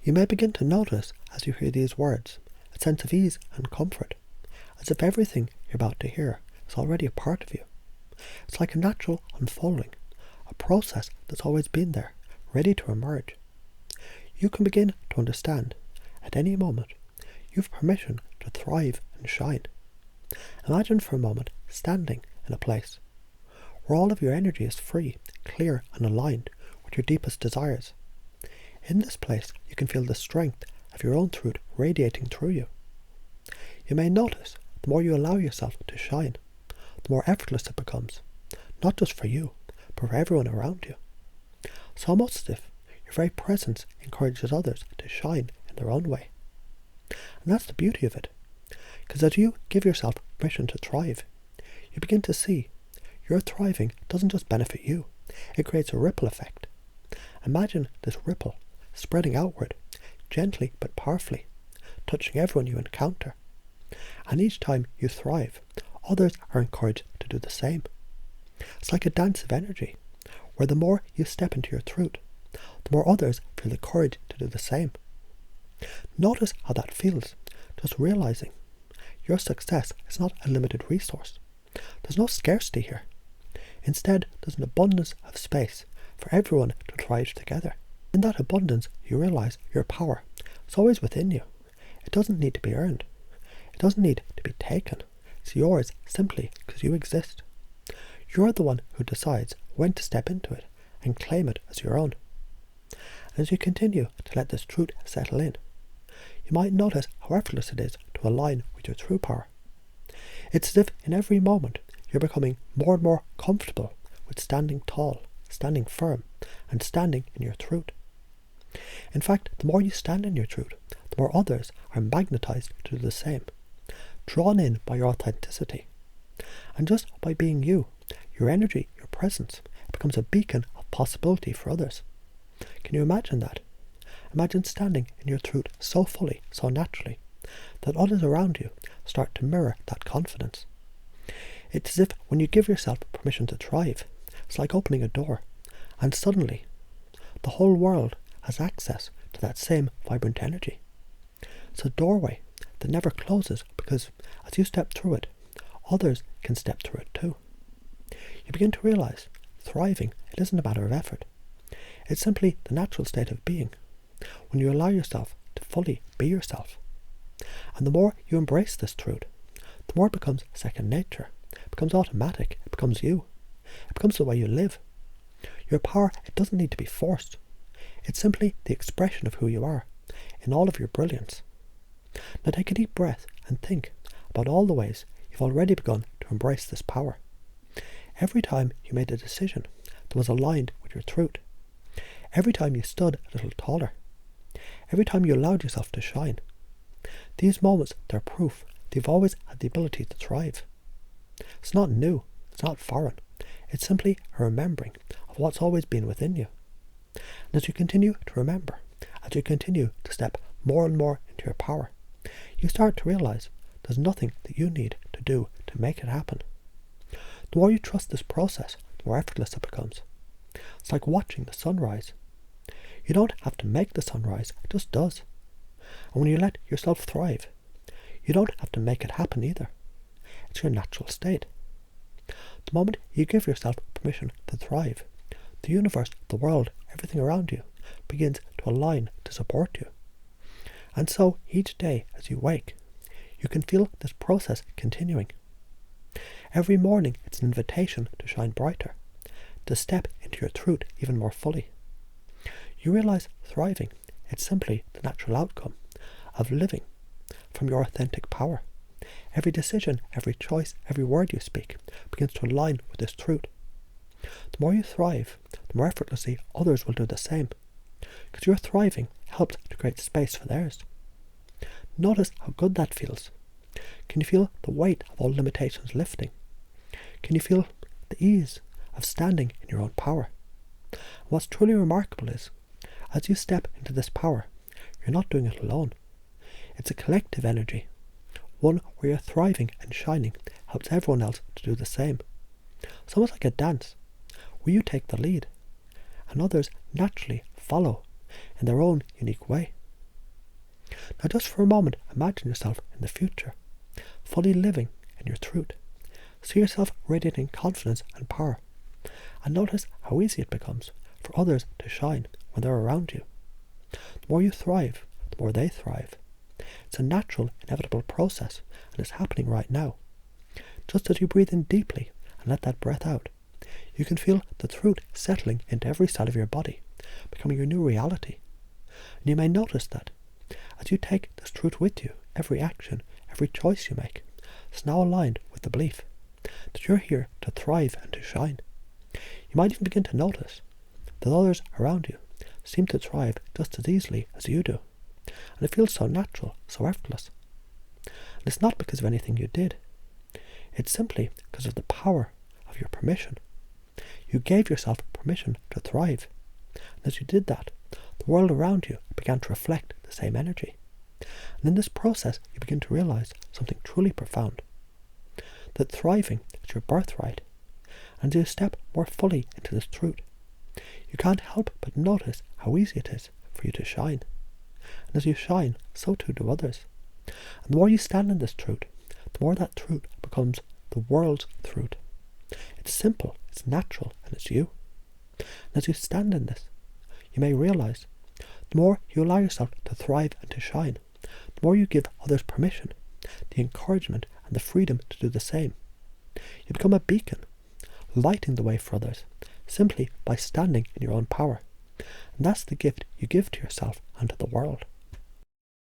You may begin to notice, as you hear these words, a sense of ease and comfort, as if everything you're about to hear is already a part of you. It's like a natural unfolding, a process that's always been there, ready to emerge. You can begin to understand, at any moment, you've permission to thrive and shine. Imagine for a moment standing in a place where all of your energy is free, clear and aligned with your deepest desires. In this place, you can feel the strength of your own truth radiating through you. You may notice the more you allow yourself to shine, the more effortless it becomes, not just for you, but for everyone around you. It's almost as if your very presence encourages others to shine in their own way. And that's the beauty of it, because as you give yourself permission to thrive, you begin to see your thriving doesn't just benefit you, it creates a ripple effect. Imagine this ripple spreading outward, gently but powerfully, touching everyone you encounter. And each time you thrive, others are encouraged to do the same. It's like a dance of energy, where the more you step into your truth, the more others feel the courage to do the same. Notice how that feels, just realizing your success is not a limited resource. There's no scarcity here. Instead, there's an abundance of space for everyone to thrive together. In that abundance, you realize your power is always within you. It doesn't need to be earned. It doesn't need to be taken. It's yours simply because you exist. You're the one who decides when to step into it and claim it as your own. As you continue to let this truth settle in, you might notice how effortless it is to align with your true power. It's as if in every moment you're becoming more and more comfortable with standing tall, standing firm, and standing in your truth. In fact, the more you stand in your truth, the more others are magnetized to do the same, drawn in by your authenticity. And just by being you, your energy, your presence, it becomes a beacon of possibility for others. Can you imagine that? Imagine standing in your truth so fully, so naturally, that others around you start to mirror that confidence. It's as if when you give yourself permission to thrive, it's like opening a door, and suddenly the whole world has access to that same vibrant energy. It's a doorway that never closes because as you step through it, others can step through it too. You begin to realize thriving, it isn't a matter of effort. It's simply the natural state of being when you allow yourself to fully be yourself. And the more you embrace this truth, the more it becomes second nature. It becomes automatic. It becomes you. It becomes the way you live. Your power, it doesn't need to be forced. It's simply the expression of who you are in all of your brilliance. Now take a deep breath and think about all the ways you've already begun to embrace this power. Every time you made a decision that was aligned with your truth. Every time you stood a little taller. Every time you allowed yourself to shine. These moments, they're proof that you've always had the ability to thrive. It's not new. It's not foreign. It's simply a remembering of what's always been within you. And as you continue to remember, as you continue to step more and more into your power, you start to realize there's nothing that you need to do to make it happen. The more you trust this process, the more effortless it becomes. It's like watching the sunrise. You don't have to make the sunrise, it just does. And when you let yourself thrive, you don't have to make it happen either. It's your natural state. The moment you give yourself permission to thrive, the universe, the world, everything around you begins to align to support you. And so each day as you wake, you can feel this process continuing. Every morning it's an invitation to shine brighter, to step into your truth even more fully. You realize thriving, it's simply the natural outcome of living from your authentic power. Every decision, every choice, every word you speak begins to align with this truth. The more you thrive, the more effortlessly others will do the same, because your thriving helps to create space for theirs. Notice how good that feels. Can you feel the weight of all limitations lifting? Can you feel the ease of standing in your own power? And what's truly remarkable is, as you step into this power, you're not doing it alone. It's a collective energy, one where your thriving and shining helps everyone else to do the same. It's almost like a dance, where you take the lead, and others naturally follow in their own unique way. Now just for a moment, imagine yourself in the future, fully living in your truth. See yourself radiating confidence and power, and notice how easy it becomes for others to shine when they're around you. The more you thrive, the more they thrive. It's a natural, inevitable process, and it's happening right now. Just as you breathe in deeply and let that breath out, you can feel the truth settling into every cell of your body, becoming your new reality. And you may notice that as you take this truth with you, every action, every choice you make is now aligned with the belief that you're here to thrive and to shine. You might even begin to notice that others around you seem to thrive just as easily as you do. And it feels so natural, so effortless. And it's not because of anything you did. It's simply because of the power of your permission. You gave yourself permission to thrive. And as you did that, the world around you began to reflect the same energy. And in this process, you begin to realize something truly profound. That thriving is your birthright. And as you step more fully into this truth, you can't help but notice how easy it is for you to shine. And as you shine, so too do others. And the more you stand in this truth, the more that truth becomes the world's truth. It's simple, it's natural, and it's you. And as you stand in this, you may realize the more you allow yourself to thrive and to shine, the more you give others permission, the encouragement, and the freedom to do the same. You become a beacon, lighting the way for others, simply by standing in your own power. And that's the gift you give to yourself and to the world.